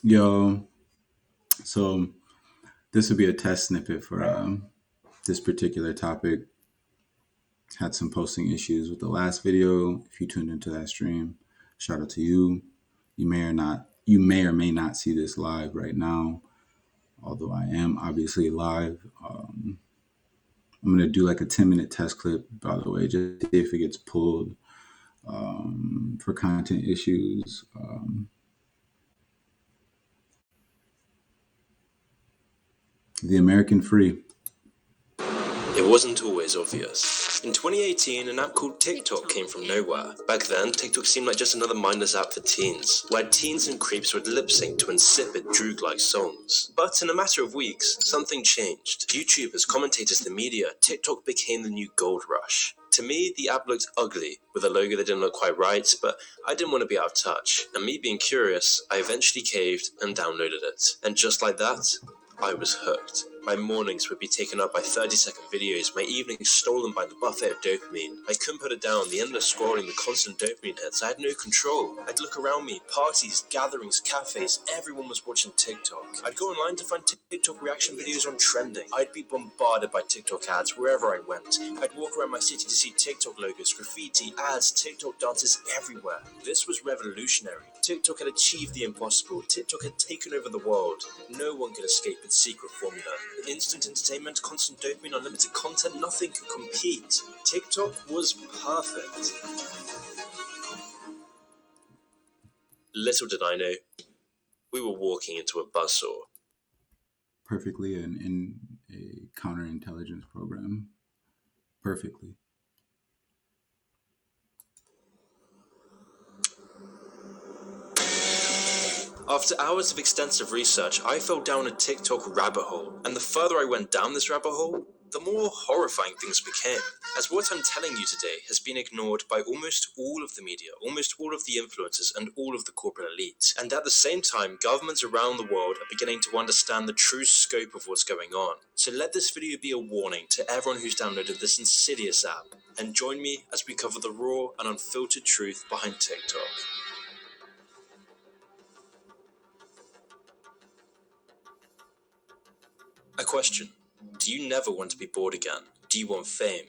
Yo, so this would be a test snippet for this particular topic. Had some posting issues with the last video. If you tuned into that stream, shout out to you. You may or may not see this live right now, although I am obviously live. I'm gonna do like a 10-minute test clip, by the way, just to see if it gets pulled for content issues. The American Free. It wasn't always obvious. In 2018, an app called TikTok came from nowhere. Back then, TikTok seemed like just another mindless app for teens, where teens and creeps would lip sync to insipid, droog-like songs. But in a matter of weeks, something changed. YouTubers, commentators, the media, TikTok became the new gold rush. To me, the app looked ugly, with a logo that didn't look quite right, but I didn't want to be out of touch. And me being curious, I eventually caved and downloaded it. And just like that, I was hooked. My mornings would be taken up by 30-second videos, my evenings stolen by the buffet of dopamine. I couldn't put it down, the endless scrolling, the constant dopamine hits. I had no control. I'd look around me, parties, gatherings, cafes, everyone was watching TikTok. I'd go online to find TikTok reaction videos on trending. I'd be bombarded by TikTok ads wherever I went. I'd walk around my city to see TikTok logos, graffiti, ads, TikTok dances everywhere. This was revolutionary. TikTok had achieved the impossible. TikTok had taken over the world. No one could escape its secret formula. Instant entertainment, constant dopamine, unlimited content, nothing could compete. TikTok was perfect. Little did I know, we were walking into a buzzsaw. Perfectly in a counterintelligence program. Perfectly. After hours of extensive research, I fell down a TikTok rabbit hole, and the further I went down this rabbit hole, the more horrifying things became. As what I'm telling you today has been ignored by almost all of the media, almost all of the influencers, and all of the corporate elite. And at the same time, governments around the world are beginning to understand the true scope of what's going on. So let this video be a warning to everyone who's downloaded this insidious app, and join me as we cover the raw and unfiltered truth behind TikTok. A question. Do you never want to be bored again? Do you want fame,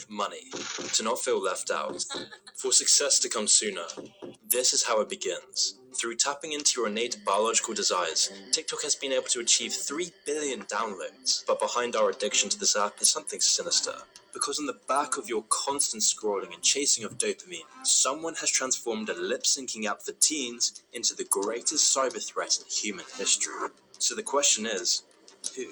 money, to not feel left out, for success to come sooner? This is how it begins. Through tapping into your innate biological desires, TikTok has been able to achieve 3 billion downloads. But behind our addiction to this app is something sinister. Because on the back of your constant scrolling and chasing of dopamine, someone has transformed a lip-syncing app for teens into the greatest cyber threat in human history. So the question is, who?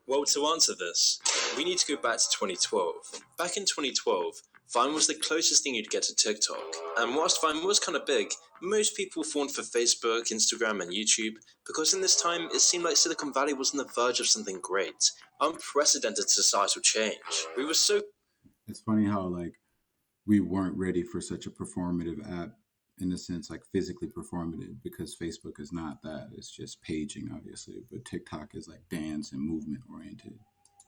Well, to answer this, we need to go back to 2012. Back in 2012, Vine was the closest thing you'd get to TikTok. And whilst Vine was kind of big, most people fawned for Facebook, Instagram, and YouTube, because in this time, it seemed like Silicon Valley was on the verge of something great. Unprecedented societal change. We were so... It's funny how we weren't ready for such a performative app, in a sense, like physically performative, because Facebook is not that. It's just paging, obviously, but TikTok is like dance and movement oriented.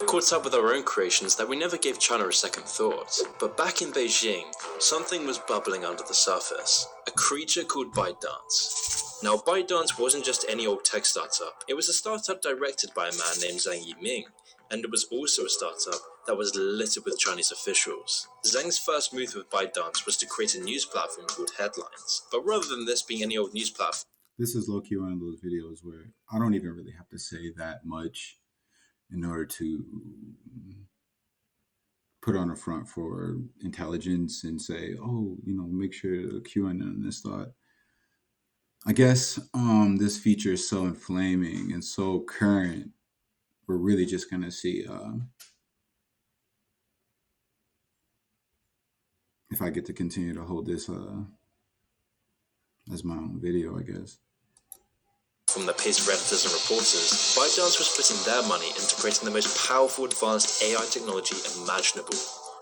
Caught up with our own creations that we never gave China a second thought. But back in Beijing, something was bubbling under the surface. A creature called ByteDance. Now, ByteDance wasn't just any old tech startup. It was a startup directed by a man named Zhang Yiming, and it was also a startup that was littered with Chinese officials. Zhang's first move with ByteDance was to create a news platform called Headlines. But rather than this being any old news platform, this is low-key one of those videos where I don't even really have to say that much in order to put on a front for intelligence and say, oh, make sure to QAnon and this thought. I guess this feature is so inflaming and so current. We're really just going to see if I get to continue to hold this as my own video, I guess. From the pace of editors and reporters, ByteDance was putting their money into creating the most powerful advanced AI technology imaginable.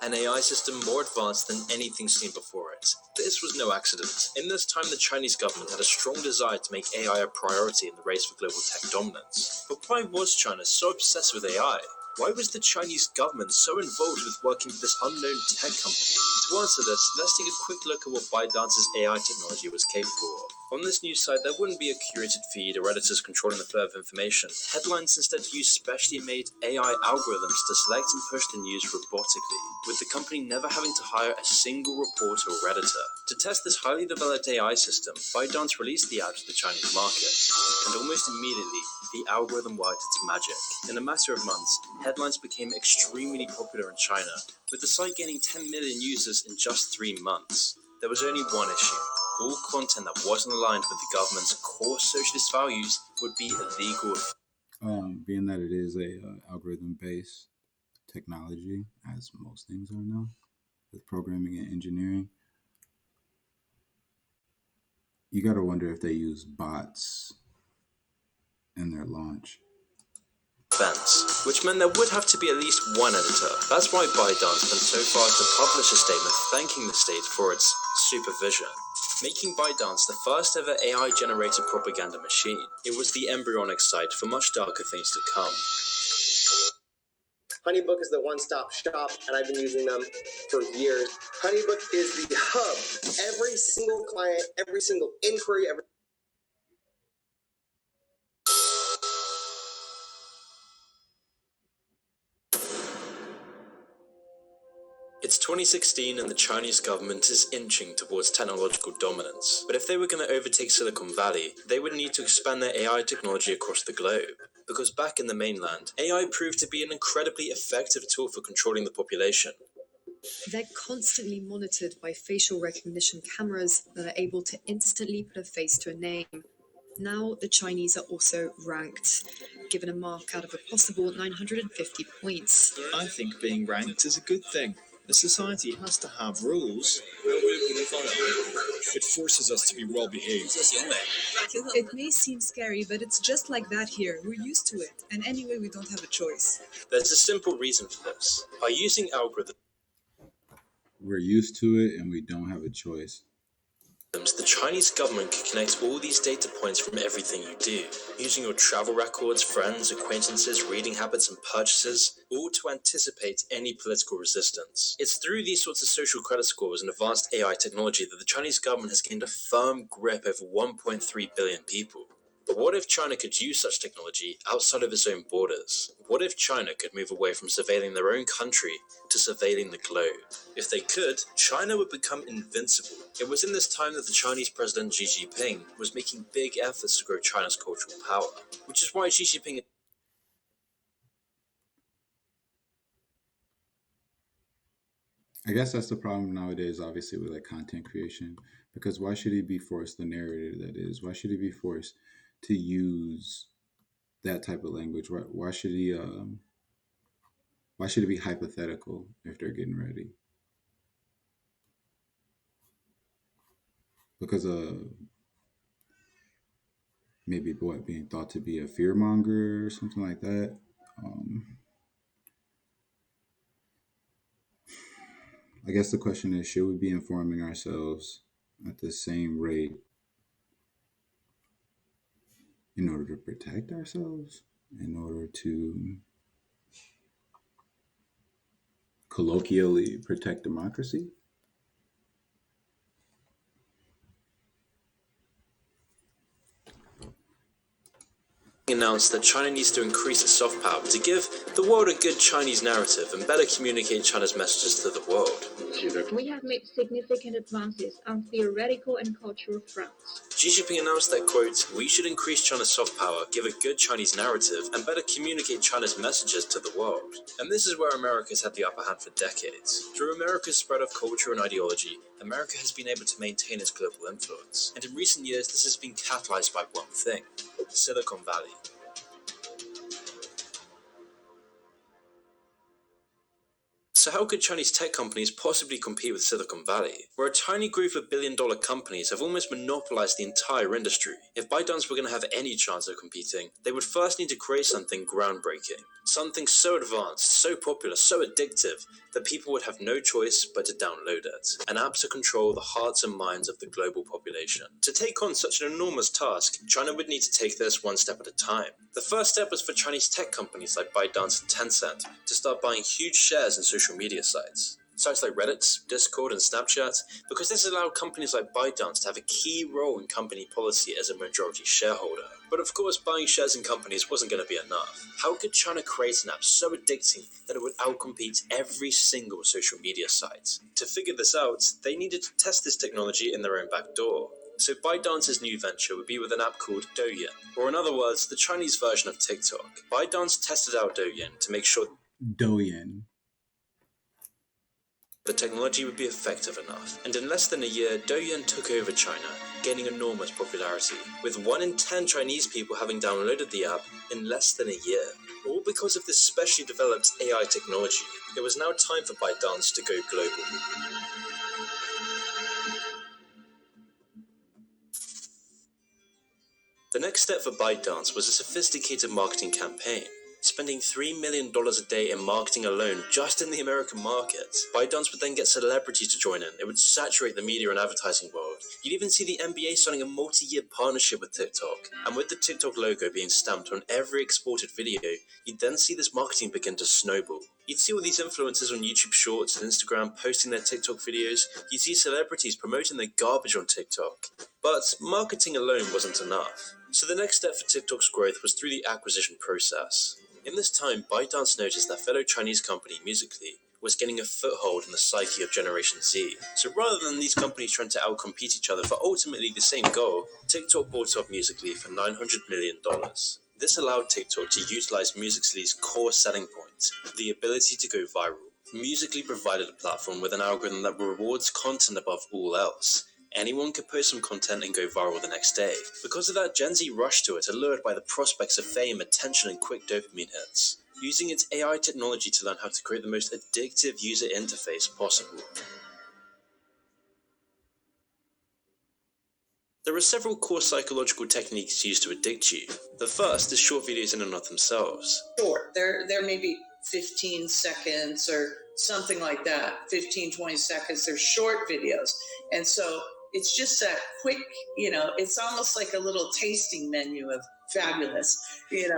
An AI system more advanced than anything seen before it. This was no accident. In this time, the Chinese government had a strong desire to make AI a priority in the race for global tech dominance. But why was China so obsessed with AI? Why was the Chinese government so involved with working with this unknown tech company? To answer this, let's take a quick look at what ByteDance's AI technology was capable of. On this news site, there wouldn't be a curated feed or editors controlling the flow of information. Headlines instead use specially made AI algorithms to select and push the news robotically, with the company never having to hire a single reporter or editor. To test this highly developed AI system, ByteDance released the app to the Chinese market, and almost immediately, the algorithm worked its magic. In a matter of months, headlines became extremely popular in China, with the site gaining 10 million users in just 3 months. There was only one issue. All content that wasn't aligned with the government's core socialist values would be illegal. Being that it is a algorithm-based technology, as most things are now, with programming and engineering, you got to wonder if they use bots in their launch. Which meant there would have to be at least one editor. That's why ByteDance went so far as to publish a statement thanking the state for its supervision, making ByteDance the first ever AI-generated propaganda machine. It was the embryonic site for much darker things to come. HoneyBook is the one-stop shop, and I've been using them for years. HoneyBook is the hub. Every single client, every single inquiry, It's 2016 and the Chinese government is inching towards technological dominance. But if they were going to overtake Silicon Valley, they would need to expand their AI technology across the globe. Because back in the mainland, AI proved to be an incredibly effective tool for controlling the population. They're constantly monitored by facial recognition cameras that are able to instantly put a face to a name. Now the Chinese are also ranked, given a mark out of a possible 950 points. I think being ranked is a good thing. A society has to have rules. It forces us to be well behaved. It may seem scary, but it's just like that here. We're used to it. And anyway, we don't have a choice. There's a simple reason for this. By using algorithms, We're used to it and we don't have a choice. the Chinese government can connect all these data points from everything you do, using your travel records, friends, acquaintances, reading habits, and purchases, all to anticipate any political resistance. It's through these sorts of social credit scores and advanced AI technology that the Chinese government has gained a firm grip over 1.3 billion people. But what if China could use such technology outside of its own borders? What if China could move away from surveilling their own country to surveilling the globe? If they could, China would become invincible. It was in this time that the Chinese President Xi Jinping was making big efforts to grow China's cultural power, which is why Xi Jinping I guess that's the problem nowadays, obviously, with like content creation. Because why should he be forced, the narrator that is, why should he be forced to use that type of language? Why should it be hypothetical if they're getting ready? Because maybe what, being thought to be a fearmonger or something like that. I guess the question is, should we be informing ourselves at the same rate in order to protect ourselves, in order to colloquially protect democracy? announced that China needs to increase its soft power to give the world a good Chinese narrative and better communicate China's messages to the world. We have made significant advances on theoretical and cultural fronts. Xi Jinping announced that, quote, "We should increase China's soft power, give a good Chinese narrative, and better communicate China's messages to the world." And this is where America's had the upper hand for decades. Through America's spread of culture and ideology, America has been able to maintain its global influence. And in recent years, this has been catalyzed by one thing: Silicon Valley. So how could Chinese tech companies possibly compete with Silicon Valley, where a tiny group of billion-dollar companies have almost monopolized the entire industry? If ByteDance were going to have any chance of competing, they would first need to create something groundbreaking, something so advanced, so popular, so addictive, that people would have no choice but to download it, an app to control the hearts and minds of the global population. To take on such an enormous task, China would need to take this one step at a time. The first step was for Chinese tech companies like ByteDance and Tencent to start buying huge shares in social media sites. Sites like Reddit, Discord, and Snapchat, because this allowed companies like ByteDance to have a key role in company policy as a majority shareholder. But of course, buying shares in companies wasn't going to be enough. How could China create an app so addicting that it would outcompete every single social media site? To figure this out, they needed to test this technology in their own back door. So ByteDance's new venture would be with an app called Douyin, or in other words, the Chinese version of TikTok. ByteDance tested out Douyin to make sure Douyin. the technology would be effective enough, and in less than a year, Douyin took over China, gaining enormous popularity, with 1 in 10 Chinese people having downloaded the app in less than a year. All because of this specially developed AI technology. It was now time for ByteDance to go global. The next step for ByteDance was a sophisticated marketing campaign, spending $3 million a day in marketing alone just in the American market. ByteDance would then get celebrities to join in. It would saturate the media and advertising world. You'd even see the NBA signing a multi-year partnership with TikTok. And with the TikTok logo being stamped on every exported video, you'd then see this marketing begin to snowball. You'd see all these influencers on YouTube Shorts and Instagram posting their TikTok videos. You'd see celebrities promoting their garbage on TikTok. But marketing alone wasn't enough. So the next step for TikTok's growth was through the acquisition process. In this time, ByteDance noticed that fellow Chinese company Musical.ly was getting a foothold in the psyche of Generation Z. So rather than these companies trying to outcompete each other for ultimately the same goal, TikTok bought up Musical.ly for $900 million. This allowed TikTok to utilize Musical.ly's core selling point, the ability to go viral. Musical.ly provided a platform with an algorithm that rewards content above all else. Anyone could post some content and go viral the next day. Because of that, Gen Z rushed to it, allured by the prospects of fame, attention, and quick dopamine hits, using its AI technology to learn how to create the most addictive user interface possible. There are several core psychological techniques used to addict you. The first is short videos in and of themselves. Short. They're maybe 15 seconds or something like that. 15, 20 seconds. They're short videos. And so it's just that quick, it's almost like a little tasting menu of fabulous. You're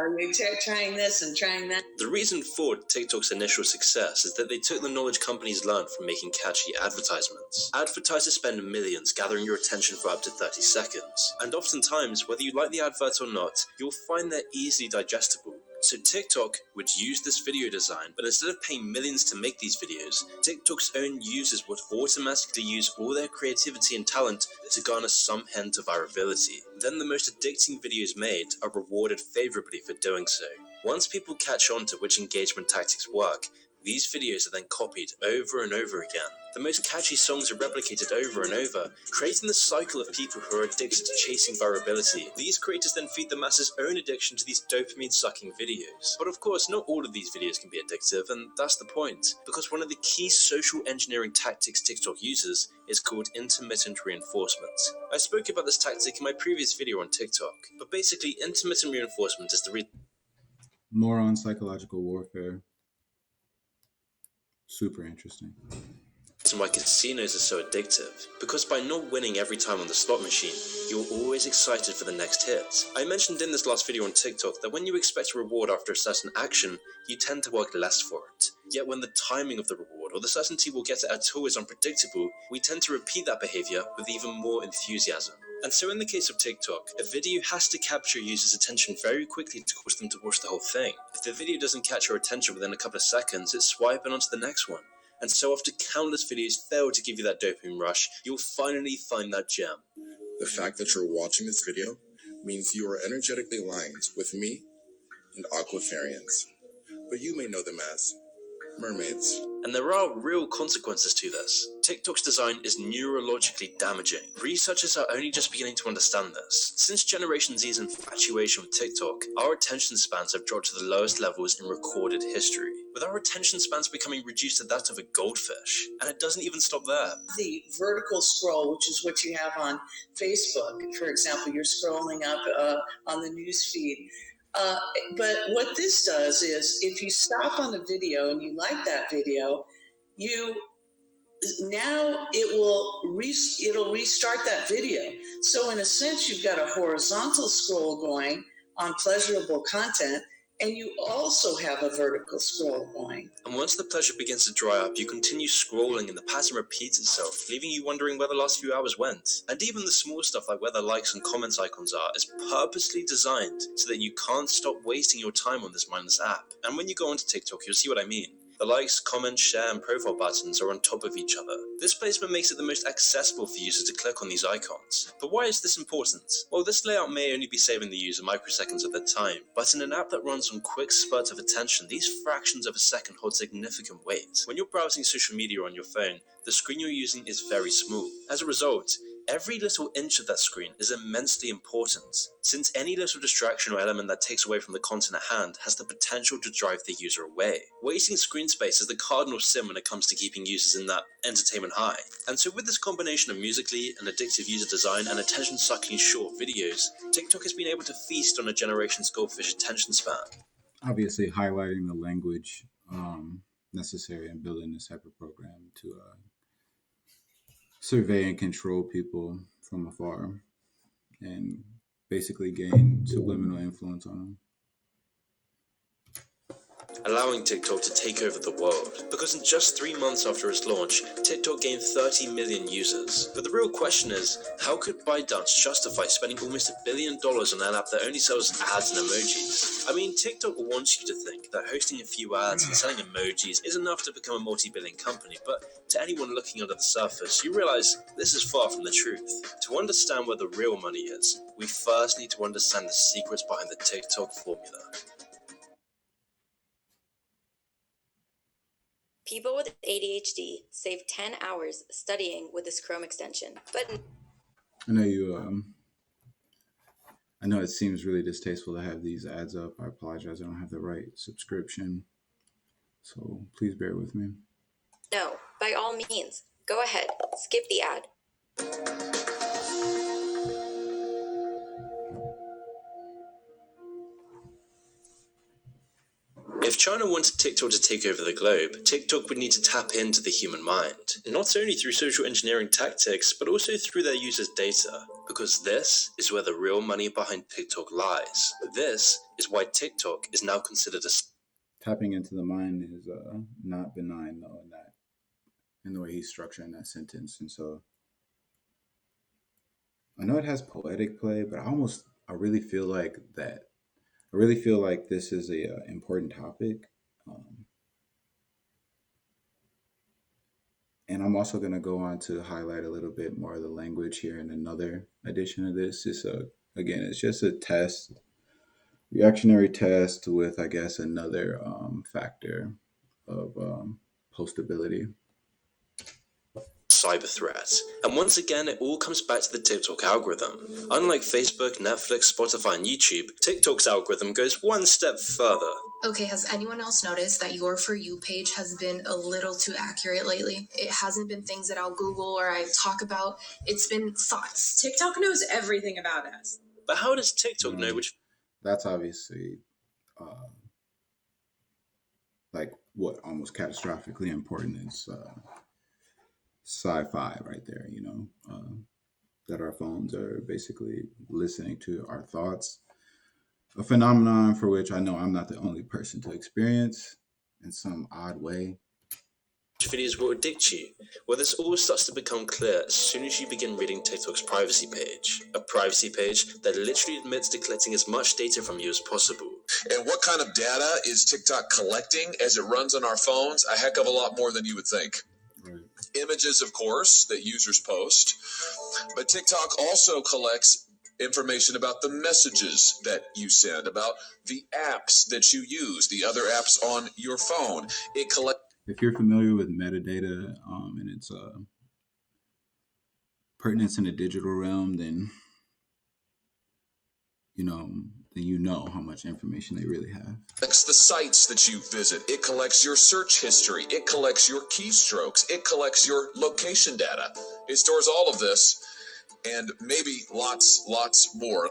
trying this and trying that. The reason for TikTok's initial success is that they took the knowledge companies learned from making catchy advertisements. Advertisers spend millions gathering your attention for up to 30 seconds. And oftentimes, whether you like the advert or not, you'll find they're easily digestible. So TikTok would use this video design, but instead of paying millions to make these videos, TikTok's own users would automatically use all their creativity and talent to garner some hint of virality. Then the most addicting videos made are rewarded favorably for doing so. Once people catch on to which engagement tactics work, these videos are then copied over and over again. The most catchy songs are replicated over and over, creating the cycle of people who are addicted to chasing virality. These creators then feed the masses' own addiction to these dopamine-sucking videos. But of course, not all of these videos can be addictive, and that's the point. Because one of the key social engineering tactics TikTok uses is called intermittent reinforcement. I spoke about this tactic in my previous video on TikTok, but basically intermittent reinforcement is the More on psychological warfare. Super interesting. reason why casinos are so addictive. Because by not winning every time on the slot machine, you're always excited for the next hit. I mentioned in this last video on TikTok that when you expect a reward after a certain action, you tend to work less for it. Yet when the timing of the reward or the certainty we'll get it at all is unpredictable, we tend to repeat that behavior with even more enthusiasm. And so in the case of TikTok, a video has to capture users' attention very quickly to cause them to watch the whole thing. If the video doesn't catch your attention within a couple of seconds, it's swiping onto the next one. And so after countless videos fail to give you that dopamine rush, you'll finally find that gem. The fact that you're watching this video means you are energetically aligned with me and aquafarians, but you may know them as mermaids. And there are real consequences to this. TikTok's design is neurologically damaging. Researchers are only just beginning to understand this. Since Generation Z's infatuation with TikTok, our attention spans have dropped to the lowest levels in recorded history. with our attention spans becoming reduced to that of a goldfish. And it doesn't even stop there. The vertical scroll, which is what you have on Facebook, for example, you're scrolling up on the news feed. But what this does is if you stop on a video and you like that video, it'll restart that video. So in a sense, you've got a horizontal scroll going on pleasurable content, and you also have a vertical scroll going. And once the pleasure begins to dry up, you continue scrolling and the pattern repeats itself, leaving you wondering where the last few hours went. And even the small stuff like where the likes and comments icons are is purposely designed so that you can't stop wasting your time on this mindless app. And when you go onto TikTok, you'll see what I mean. The likes, comments, share, and profile buttons are on top of each other. This placement makes it the most accessible for users to click on these icons. But why is this important? Well, this layout may only be saving the user microseconds of their time, but in an app that runs on quick spurts of attention, these fractions of a second hold significant weight. When you're browsing social media on your phone, the screen you're using is very small. As a result, every little inch of that screen is immensely important, since any little distraction or element that takes away from the content at hand has the potential to drive the user away. Wasting screen space is the cardinal sin when it comes to keeping users in that entertainment high. And so with this combination of musically and addictive user design and attention-sucking short videos, TikTok has been able to feast on a generation's goldfish attention span. Obviously highlighting the language necessary in building this type of program to survey and control people from afar and basically gain subliminal influence on them. Allowing TikTok to take over the world. Because in just 3 months after its launch, TikTok gained 30 million users. But the real question is, how could ByteDance justify spending almost $1 billion on an app that only sells ads and emojis? I mean, TikTok wants you to think that hosting a few ads and selling emojis is enough to become a multi-billion company, but to anyone looking under the surface, you realize this is far from the truth. To understand where the real money is, we first need to understand the secrets behind the TikTok formula. People with ADHD save 10 hours studying with this Chrome extension. But I know I know it seems really distasteful to have these ads up. I apologize. I don't have the right subscription. So please bear with me. no, by all means, go ahead, skip the ad. If China wanted TikTok to take over the globe, TikTok would need to tap into the human mind, not only through social engineering tactics, but also through their users' data, because this is where the real money behind TikTok lies. This is why TikTok is now considered a... Tapping into the mind is not benign, though, in the way he's structuring that sentence. And so I know it has poetic play, but I really feel like this is a important topic. And I'm also going to go on to highlight a little bit more of the language here in another edition of this. Again, it's just a test, reactionary test with, I guess, another factor of postability. Cyber threat. And once again, it all comes back to the TikTok algorithm. Unlike Facebook, Netflix, Spotify, and YouTube, TikTok's algorithm goes one step further. Okay, has anyone else noticed that your For You page has been a little too accurate lately? It hasn't been things that I'll Google or I talk about. It's been thoughts. TikTok knows everything about us. But how does TikTok know which... That's obviously like what almost catastrophically important is sci-fi right there, that our phones are basically listening to our thoughts, a phenomenon for which I know I'm not the only person to experience in some odd way. Videos will addict you. Well, this all starts to become clear as soon as you begin reading TikTok's privacy page. A privacy page that literally admits to collecting as much data from you as possible. And what kind of data is TikTok collecting as it runs on our phones? A heck of a lot more than you would think. Right. Images, of course, that users post. But TikTok also collects information about the messages that you send, about the apps that you use, the other apps on your phone. It collects. If you're familiar with metadata and its pertinence in the digital realm, then then you know how much information they really have. Collects the sites that you visit. It collects your search history. It collects your keystrokes. It collects your location data. It stores all of this and maybe lots more.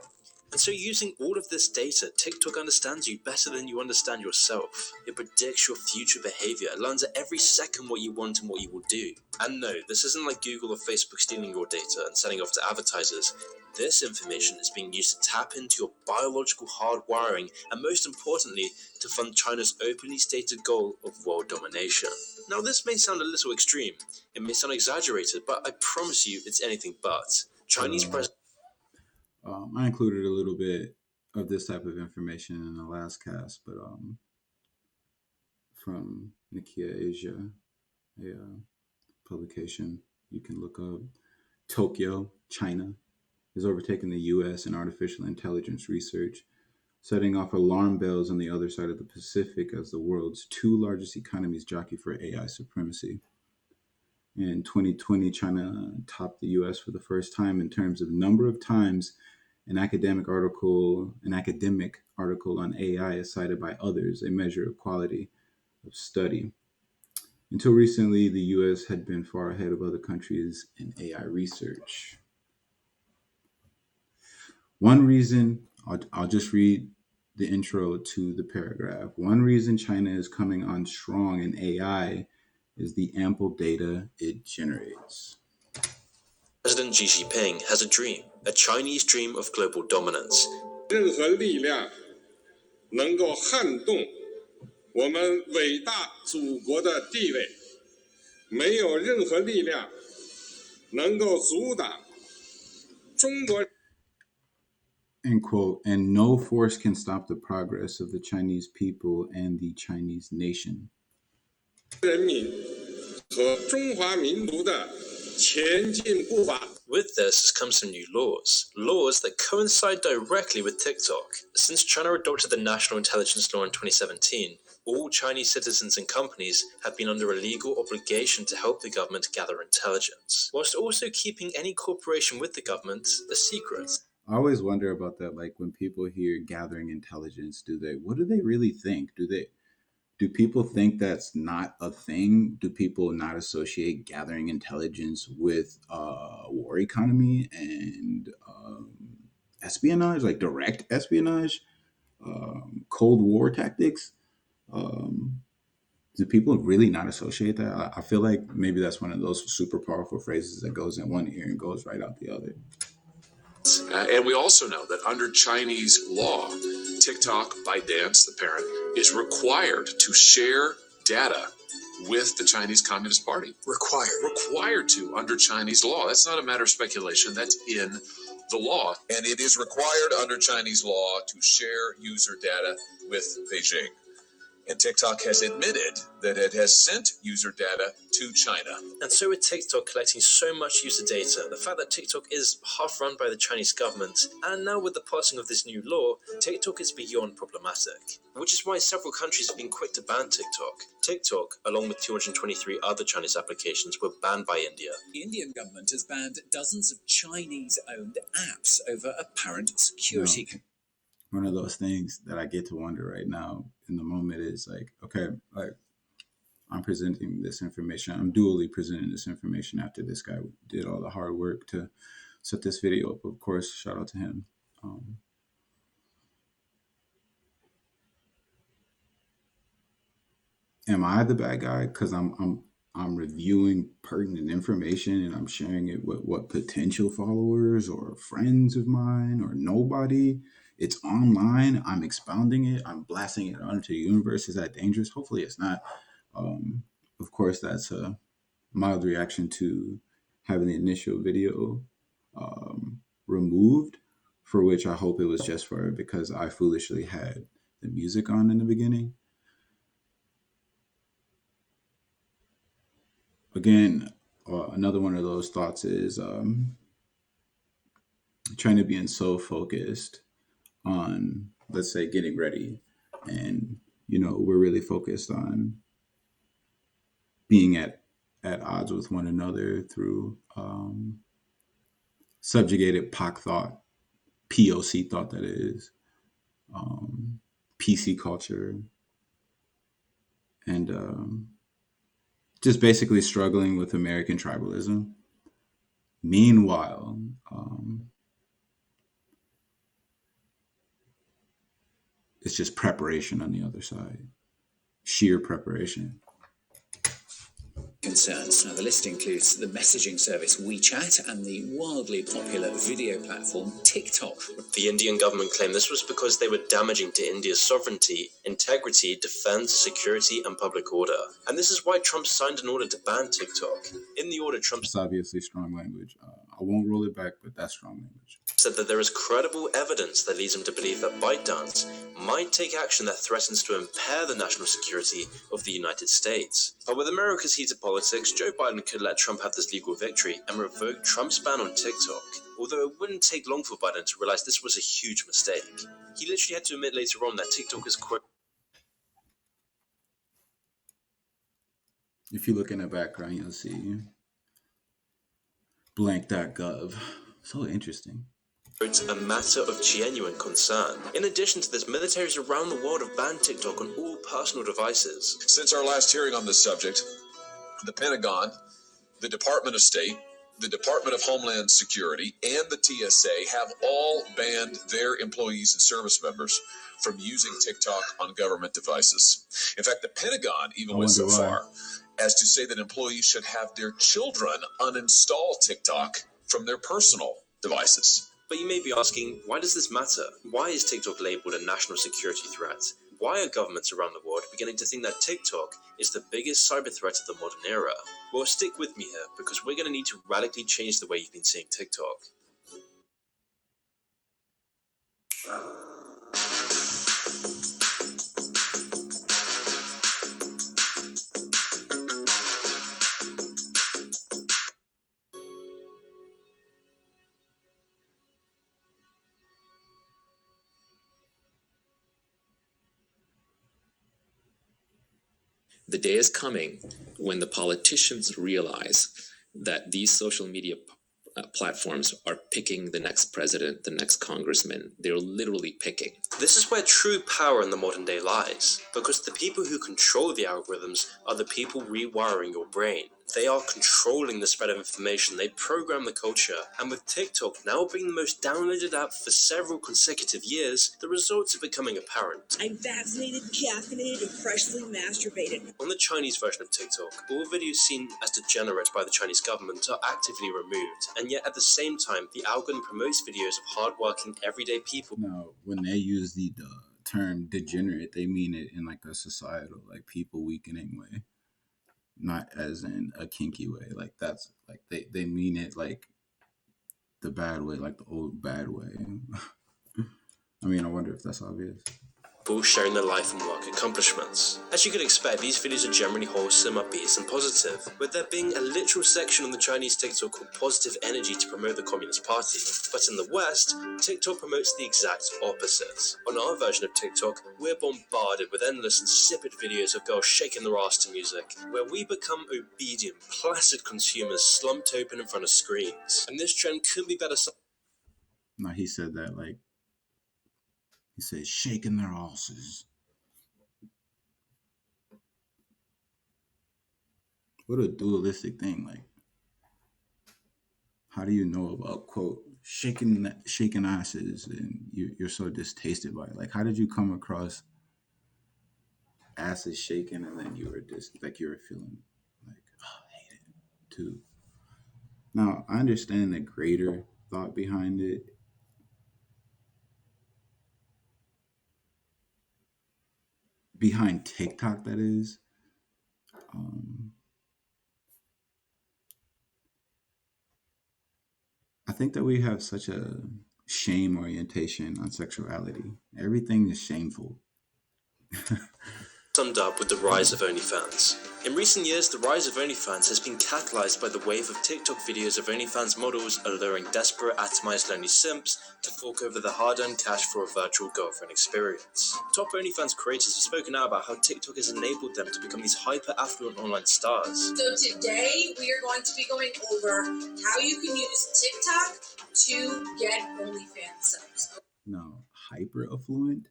And so using all of this data, TikTok understands you better than you understand yourself. It predicts your future behavior. It learns at every second what you want and what you will do. And no, this isn't like Google or Facebook stealing your data and selling off to advertisers. This information is being used to tap into your biological hardwiring and, most importantly, to fund China's openly stated goal of world domination. Now, this may sound a little extreme. It may sound exaggerated, but I promise you it's anything but. Chinese president. I included a little bit of this type of information in the last cast, but from Nikkei Asia, a publication you can look up, Tokyo, China, has overtaken the U.S. in artificial intelligence research, setting off alarm bells on the other side of the Pacific as the world's two largest economies jockey for AI supremacy. In 2020, China topped the U.S. for the first time in terms of number of times an academic article on AI is cited by others, a measure of quality of study. Until recently, the U.S. had been far ahead of other countries in AI research. One reason, I'll just read the intro to the paragraph. One reason China is coming on strong in AI is the ample data it generates. President Xi Jinping has a dream, a Chinese dream of global dominance. 任何力量能够撼动我们伟大祖国的地位，没有任何力量能够阻挡中国。 End quote. And no force can stop the progress of the Chinese people and the Chinese nation. 人民和中华民族的前进步伐。 With this comes some new laws that coincide directly with TikTok. Since China adopted the National Intelligence Law in 2017, all Chinese citizens and companies have been under a legal obligation to help the government gather intelligence, whilst also keeping any cooperation with the government a secret. I always wonder about that. Like when people hear gathering intelligence, what do they really think? Do people think that's not a thing? Do people not associate gathering intelligence with war economy and espionage, like direct espionage, Cold War tactics? Do people really not associate that? I feel like maybe that's one of those super powerful phrases that goes in one ear and goes right out the other. And we also know that under Chinese law, TikTok, ByteDance, the parent, is required to share data with the Chinese Communist Party. Required to under Chinese law. That's not a matter of speculation. That's in the law. And it is required under Chinese law to share user data with Beijing. And TikTok has admitted that it has sent user data to China. And so with TikTok collecting so much user data, the fact that TikTok is half run by the Chinese government, and now with the passing of this new law, TikTok is beyond problematic. Which is why several countries have been quick to ban TikTok. TikTok, along with 223 other Chinese applications, were banned by India. The Indian government has banned dozens of Chinese-owned apps over apparent security. No. One of those things that I get to wonder right now in the moment is like, okay, like I'm presenting this information. I'm dually presenting this information after this guy did all the hard work to set this video up. Of course, shout out to him. Am I the bad guy? Because I'm reviewing pertinent information and I'm sharing it with what potential followers or friends of mine or nobody. It's online. I'm expounding it. I'm blasting it out into the universe. Is that dangerous? Hopefully it's not. Of course, that's a mild reaction to having the initial video removed, for which I hope it was just for because I foolishly had the music on in the beginning. Again, another one of those thoughts is China being so focused on, let's say, getting ready. And, you know, we're really focused on being at odds with one another through subjugated POC thought, POC thought that is. PC culture, and just basically struggling with American tribalism. Meanwhile, it's just preparation on the other side, sheer preparation. Concerns. Now, the list includes the messaging service WeChat and the wildly popular video platform TikTok. The Indian government claimed this was because they were damaging to India's sovereignty, integrity, defense, security, and public order. And this is why Trump signed an order to ban TikTok. In the order, Trump It's obviously strong language. I won't roll it back, but that's strong language. Said that there is credible evidence that leads him to believe that ByteDance might take action that threatens to impair the national security of the United States. But with America's heated politics, Joe Biden could let Trump have this legal victory and revoke Trump's ban on TikTok. Although it wouldn't take long for Biden to realize this was a huge mistake. He literally had to admit later on that TikTok is quote. If you look in the background, you'll see blank.gov. So interesting. It's a matter of genuine concern. In addition to this, militaries around the world have banned TikTok on all personal devices. Since our last hearing on this subject, the Pentagon, the Department of State, the Department of Homeland Security, and the TSA have all banned their employees and service members from using TikTok on government devices. In fact, the Pentagon even went so far as to say that employees should have their children uninstall TikTok from their personal devices. But you may be asking, why does this matter? Why is TikTok labeled a national security threat? Why are governments around the world beginning to think that TikTok is the biggest cyber threat of the modern era? Well, stick with me here, because we're going to need to radically change the way you've been seeing TikTok. The day is coming when the politicians realize that these social media platforms are picking the next president, the next congressman. They're literally picking. This is where true power in the modern day lies, because the people who control the algorithms are the people rewiring your brain. They are controlling the spread of information, they program the culture, and with TikTok now being the most downloaded app for several consecutive years, the results are becoming apparent. I'm vaccinated, caffeinated, and freshly masturbated. On the Chinese version of TikTok, all videos seen as degenerate by the Chinese government are actively removed, and yet at the same time, the algorithm promotes videos of hardworking, everyday people. Now, when they use the term degenerate, they mean it in like a societal, like people weakening way. Not as in a kinky way. Like that's like they mean it like the bad way, like the old bad way. I mean, I wonder if that's obvious. People sharing their life and work accomplishments. As you could expect, these videos are generally wholesome, upbeat, and positive, with there being a literal section on the Chinese TikTok called Positive Energy to promote the Communist Party. But in the West, TikTok promotes the exact opposite. On our version of TikTok, we're bombarded with endless insipid videos of girls shaking their ass to music, where we become obedient, placid consumers slumped open in front of screens. And this trend couldn't be better. No, he said that like, he said, shaking their asses. What a dualistic thing. Like, how do you know about, quote, shaking asses and you're so distasted by it? Like, how did you come across asses shaking and then you were just, like, you were feeling like, oh, I hate it, too. Now, I understand the greater thought behind it. Behind TikTok, that is. I think that we have such a shame orientation on sexuality. Everything is shameful. Summed up with the rise of OnlyFans. In recent years, the rise of OnlyFans has been catalyzed by the wave of TikTok videos of OnlyFans models alluring desperate, atomized, lonely simps to fork over the hard-earned cash for a virtual girlfriend experience. Top OnlyFans creators have spoken out about how TikTok has enabled them to become these hyper-affluent online stars. So today, we are going to be going over how you can use TikTok to get OnlyFans subs. No, hyper-affluent?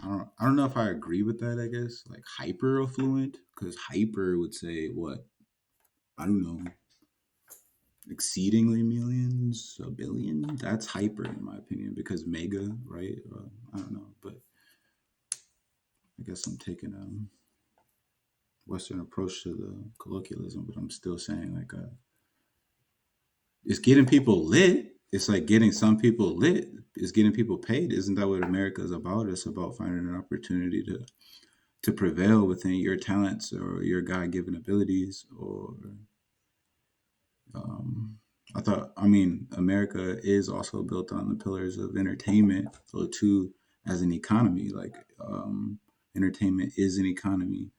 I don't know if I agree with that. I guess like hyper affluent, because hyper would say what, I don't know, exceedingly millions, a billion. That's hyper in my opinion, because mega, right? I don't know, but I guess I'm taking a Western approach to the colloquialism, but I'm still saying like it's getting people lit. It's like getting some people lit. It's getting people paid. Isn't that what America is about? It's about finding an opportunity to prevail within your talents or your God-given abilities. Or I mean, America is also built on the pillars of entertainment. So too, as an economy, like entertainment is an economy.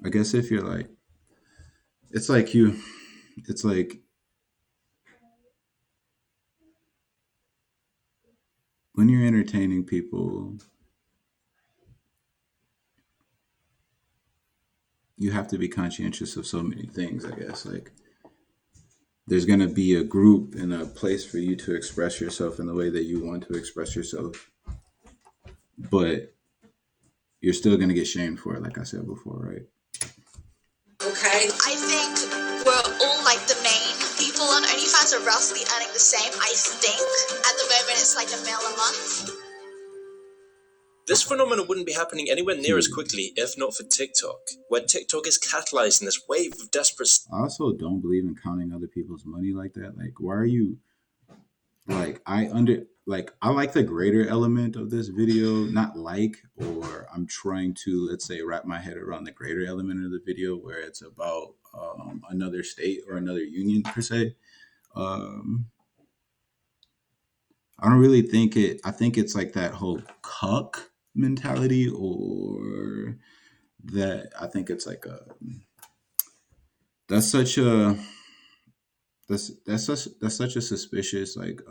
I guess if you're like, it's like it's like when you're entertaining people, you have to be conscientious of so many things, I guess. Like there's going to be a group and a place for you to express yourself in the way that you want to express yourself, but you're still going to get shamed for it, like I said before, right? Okay. I think we're all like the main people on OnlyFans are roughly earning the same. I think at the moment it's like $1 million a month. This phenomenon wouldn't be happening anywhere near as quickly if not for TikTok, where TikTok is catalyzing this wave of desperate. I also don't believe in counting other people's money like that. Like, why are you like I like the greater element of this video, not like, or I'm trying to, let's say, wrap my head around the greater element of the video where it's about another state or another union per se. I don't really think it. I think it's like that whole cuck mentality, or that I think it's like that's such a that's such a suspicious like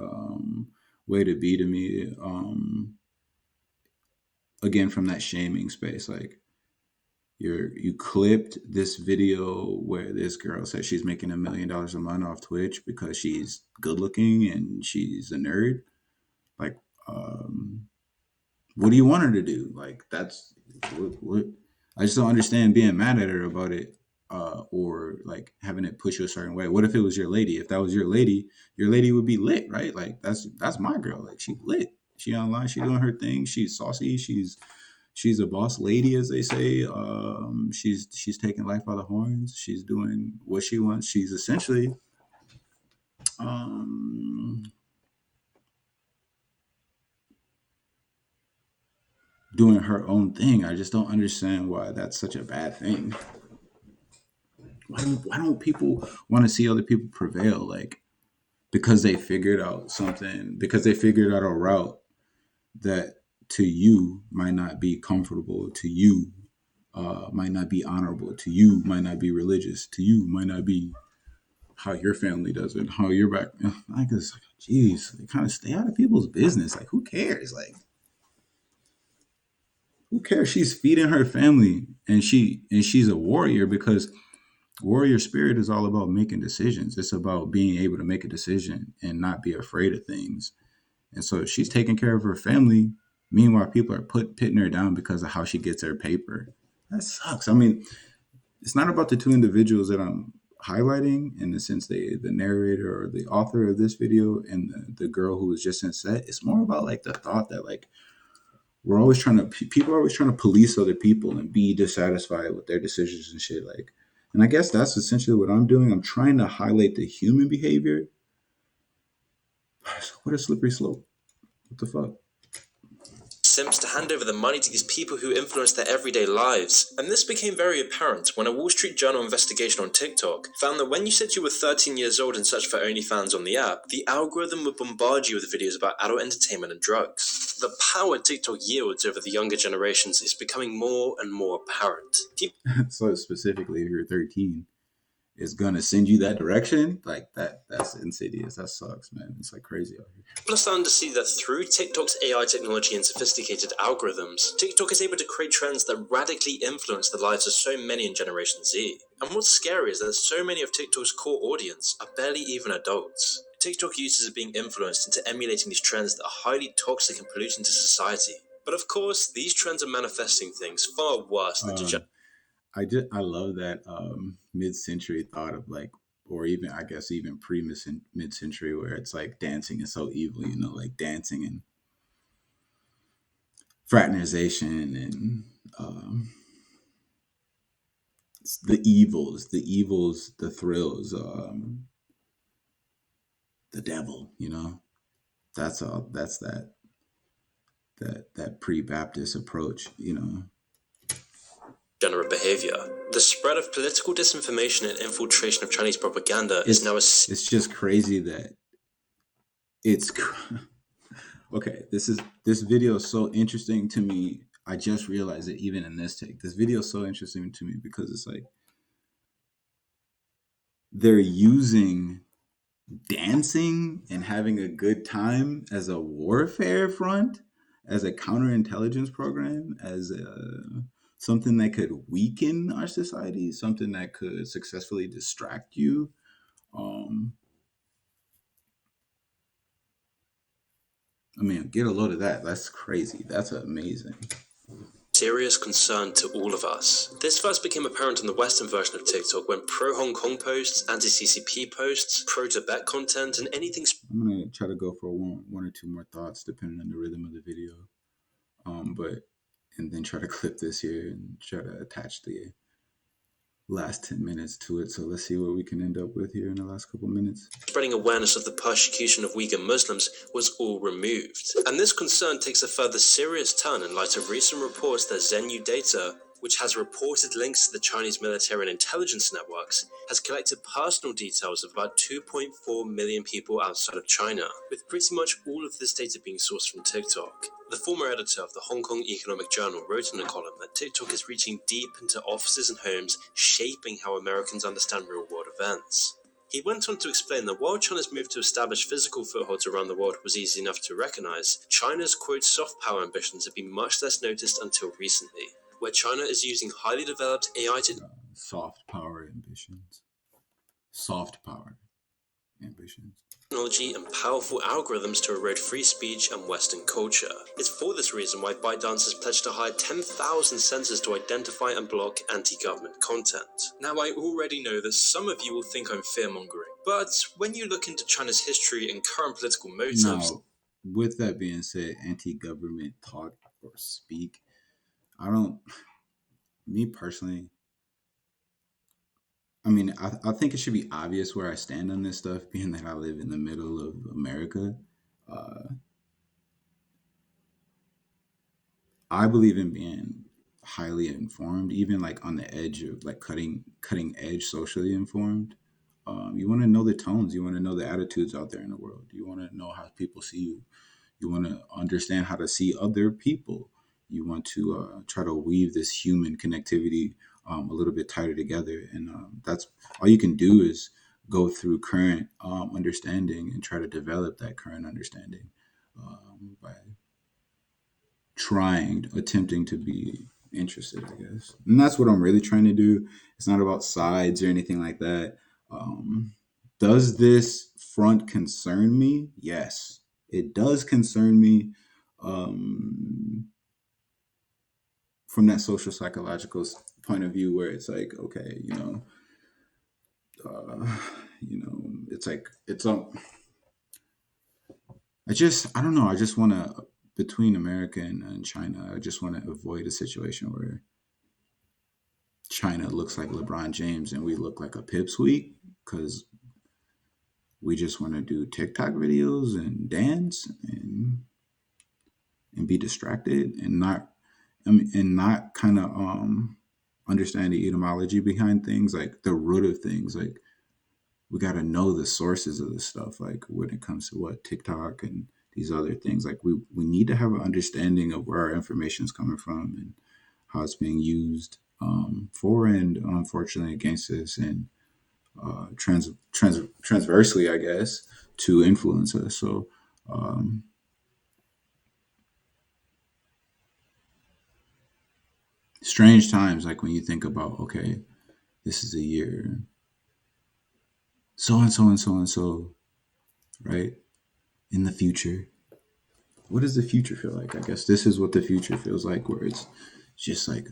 way to be to me. Again, from that shaming space, like you clipped this video where this girl says she's making $1 million a month off Twitch because she's good looking and she's a nerd. Like, what do you want her to do? Like, that's what I just don't understand being mad at her about it, or like having it push you a certain way. What if it was your lady? If that was your lady would be lit, right? Like that's my girl. Like she lit. She online. She doing her thing. She's saucy. She's a boss lady, as they say. She's taking life by the horns. She's doing what she wants. She's essentially doing her own thing. I just don't understand why that's such a bad thing. Why don't people want to see other people prevail? Like, because they figured out something, because they figured out a route that to you might not be comfortable, to you might not be honorable, to you might not be religious, to you might not be how your family does it, how your back. Like, it's like, geez, like, kind of stay out of people's business. Like, who cares? Like, who cares? She's feeding her family, and she's a warrior, because warrior spirit is all about making decisions. It's about being able to make a decision and not be afraid of things. And so she's taking care of her family. Meanwhile, people are pitting her down because of how she gets her paper. That sucks. I mean, it's not about the two individuals that I'm highlighting in the sense the narrator or the author of this video and the girl who was just in set. It's more about like the thought that like people are always trying to police other people and be dissatisfied with their decisions and shit. Like, and I guess that's essentially what I'm doing. I'm trying to highlight the human behavior. What a slippery slope. What the fuck? Simps to hand over the money to these people who influence their everyday lives. And this became very apparent when a Wall Street Journal investigation on TikTok found that when you said you were 13 years old and searched for OnlyFans on the app, the algorithm would bombard you with videos about adult entertainment and drugs. The power TikTok yields over the younger generations is becoming more and more apparent. So specifically, if you're 13, is gonna send you that direction, like that's insidious. That sucks, man. It's like crazy out here. People are starting to see that through TikTok's AI technology and sophisticated algorithms, TikTok is able to create trends that radically influence the lives of so many in Generation Z. And what's scary is that so many of TikTok's core audience are barely even adults. TikTok users are being influenced into emulating these trends that are highly toxic and polluting to society. But of course, these trends are manifesting things far worse than I love that mid-century thought of like, or even I guess even mid-century, where it's like dancing is so evil, like dancing and fraternization and the evils, the thrills, the devil. That's all. That's that pre-Baptist approach. degenerate behavior. The spread of political disinformation and infiltration of Chinese propaganda is now It's just crazy that it's okay. This video is so interesting to me. I just realized it even in this take. This video is so interesting to me because it's like they're using dancing and having a good time as a warfare front, as a counterintelligence program, as something that could weaken our society, something that could successfully distract you. I mean, get a load of that. That's crazy. That's amazing. Serious concern to all of us. This first became apparent in the Western version of TikTok when pro-Hong Kong posts, anti-CCP posts, pro-Tibet content, and anything... I'm going to try to go for one or two more thoughts depending on the rhythm of the video. And then try to clip this here and try to attach the last 10 minutes to it. So let's see what we can end up with here in the last couple minutes. Spreading awareness of the persecution of Uyghur Muslims was all removed. And this concern takes a further serious turn in light of recent reports that Zhenyu Data, which has reported links to the Chinese military and intelligence networks, has collected personal details of about 2.4 million people outside of China, with pretty much all of this data being sourced from TikTok. The former editor of the Hong Kong Economic Journal wrote in a column that TikTok is reaching deep into offices and homes, shaping how Americans understand real-world events. He went on to explain that while China's move to establish physical footholds around the world was easy enough to recognize, China's, quote, soft power ambitions have been much less noticed until recently, where China is using highly developed AI soft power ambitions. Soft power ambitions. Technology and powerful algorithms to erode free speech and Western culture. It's for this reason why ByteDance has pledged to hire 10,000 censors to identify and block anti-government content. Now, I already know that some of you will think I'm fear-mongering, but when you look into China's history and current political motives... Now, with that being said, anti-government talk or speak, me personally, I mean, I think it should be obvious where I stand on this stuff, being that I live in the middle of America. I believe in being highly informed, even like on the edge of like cutting edge socially informed. You want to know the tones. You want to know the attitudes out there in the world. You want to know how people see you. You want to understand how to see other people. You want to try to weave this human connectivity a little bit tighter together. And that's all you can do is go through current understanding and try to develop that current understanding by attempting to be interested, I guess. And that's what I'm really trying to do. It's not about sides or anything like that. Does this front concern me? Yes, it does concern me. From that social psychological point of view, where it's like, okay, it's like I don't know. I just want to, between America and China, I just want to avoid a situation where China looks like LeBron James and we look like a pipsqueak because we just want to do TikTok videos and dance and be distracted and not kind of understand the etymology behind things, like the root of things. Like we got to know the sources of this stuff. Like when it comes to what TikTok and these other things, like we need to have an understanding of where our information is coming from and how it's being used for and unfortunately against us and transversely, I guess, to influence us. So strange times, like when you think about, okay, this is a year so and so and so and so right? In the future, what does the future feel like? I guess this is what the future feels like, where it's just like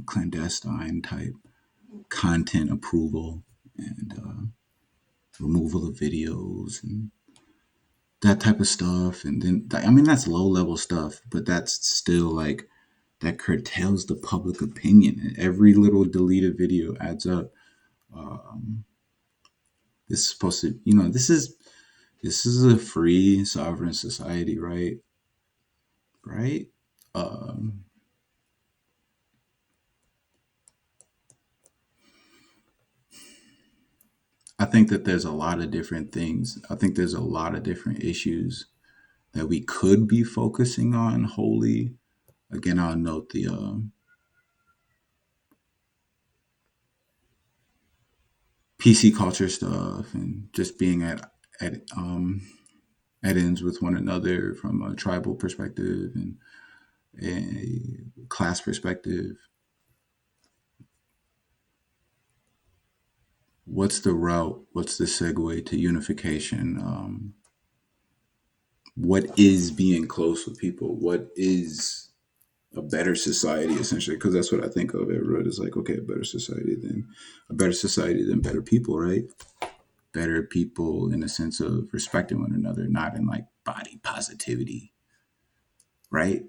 clandestine type content approval and removal of videos and that type of stuff. And then, I mean, that's low level stuff, but that's still like, that curtails the public opinion. And every little deleted video adds up. This is supposed to, this is a free sovereign society, right? Right? I think that there's a lot of different things. I think there's a lot of different issues that we could be focusing on wholly. Again, I'll note the PC culture stuff and just being at ends with one another from a tribal perspective and a class perspective. What's the route? What's the segue to unification? What is being close with people? What is a better society, essentially? Because that's what I think of at root is like, okay, a better society than better people, right? Better people in the sense of respecting one another, not in like body positivity, right?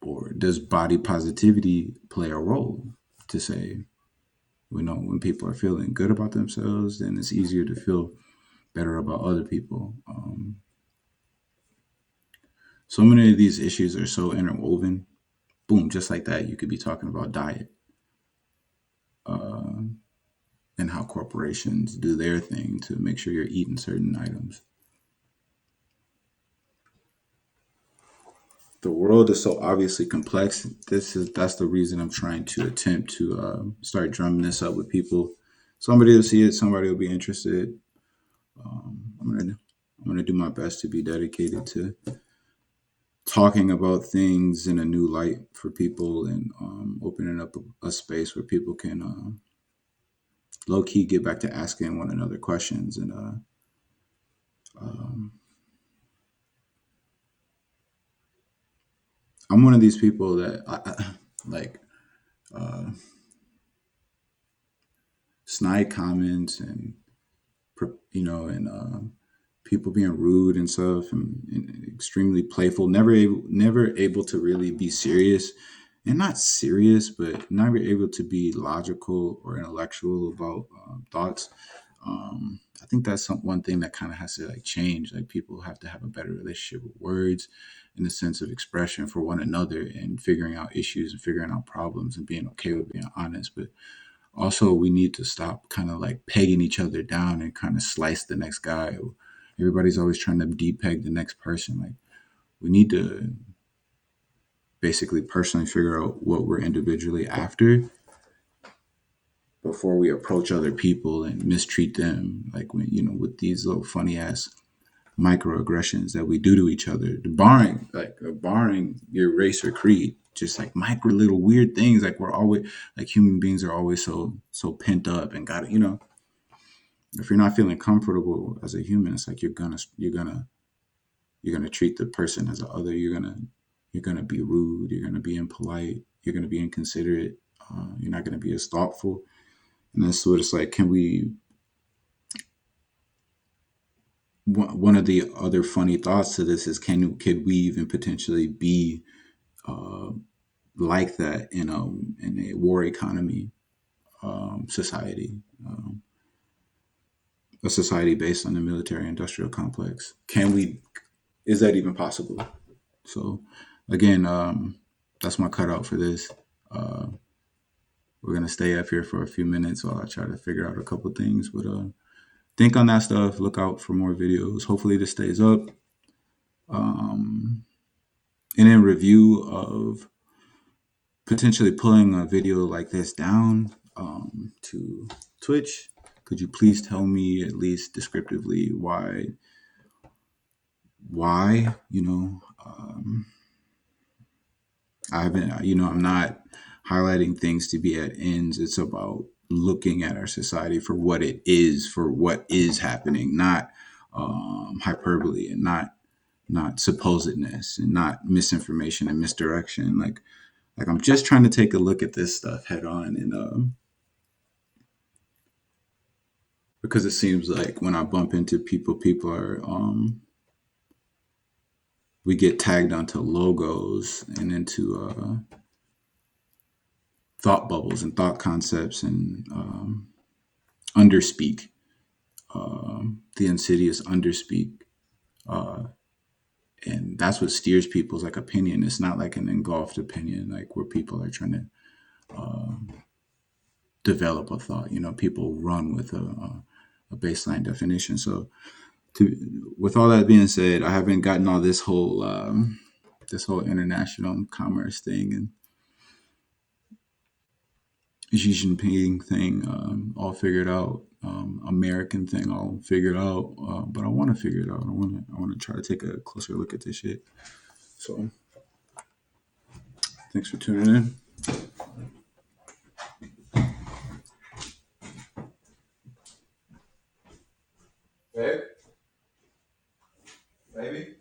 Or does body positivity play a role to say, when people are feeling good about themselves, then it's easier to feel better about other people. So many of these issues are so interwoven. Boom, just like that, you could be talking about diet and how corporations do their thing to make sure you're eating certain items. The world is so obviously complex. That's the reason I'm trying to attempt to start drumming this up with people. Somebody will see it. Somebody will be interested. I'm gonna do my best to be dedicated to talking about things in a new light for people and opening up a space where people can low key get back to asking one another questions and I'm one of these people that I like snide comments and people being rude and stuff and extremely playful, never able to really be serious, and not serious, but never able to be logical or intellectual about thoughts. I think that's one thing that kind of has to like change. Like people have to have a better relationship with words in the sense of expression for one another and figuring out issues and figuring out problems and being okay with being honest. But also we need to stop kind of like pegging each other down and kind of slice the next guy. Everybody's always trying to depeg the next person. Like we need to basically personally figure out what we're individually after before we approach other people and mistreat them. Like when, with these little funny ass microaggressions that we do to each other, barring your race or creed, just like micro little weird things. Like we're always like human beings are always so pent up and got it, if you're not feeling comfortable as a human, it's like you're gonna treat the person as an other. You're gonna be rude. You're gonna be impolite. You're gonna be inconsiderate. You're not gonna be as thoughtful. And that's what it's like. Can we? One of the other funny thoughts to this is, could we even potentially be like that in a war economy society? A society based on the military industrial complex. Is that even possible? So again, that's my cutout for this. We're going to stay up here for a few minutes while I try to figure out a couple things, but think on that stuff. Look out for more videos. Hopefully this stays up. And in review of potentially pulling a video like this down to Twitch, could you please tell me at least descriptively why, I'm not highlighting things to be at ends. It's about looking at our society for what it is, for what is happening, not hyperbole and not supposedness and not misinformation and misdirection. Like I'm just trying to take a look at this stuff head on, and because it seems like when I bump into people are we get tagged onto logos and into thought bubbles and thought concepts and underspeak, the insidious underspeak, and that's what steers people's like opinion. It's not like an engulfed opinion, like where people are trying to develop a thought. You know, people run with a baseline definition. So, with all that being said, I haven't gotten all this whole international commerce thing and Xi Jinping thing all figured out. American thing all figured out, but I want to figure it out. I want to try to take a closer look at this shit. So, thanks for tuning in. Babe? Baby?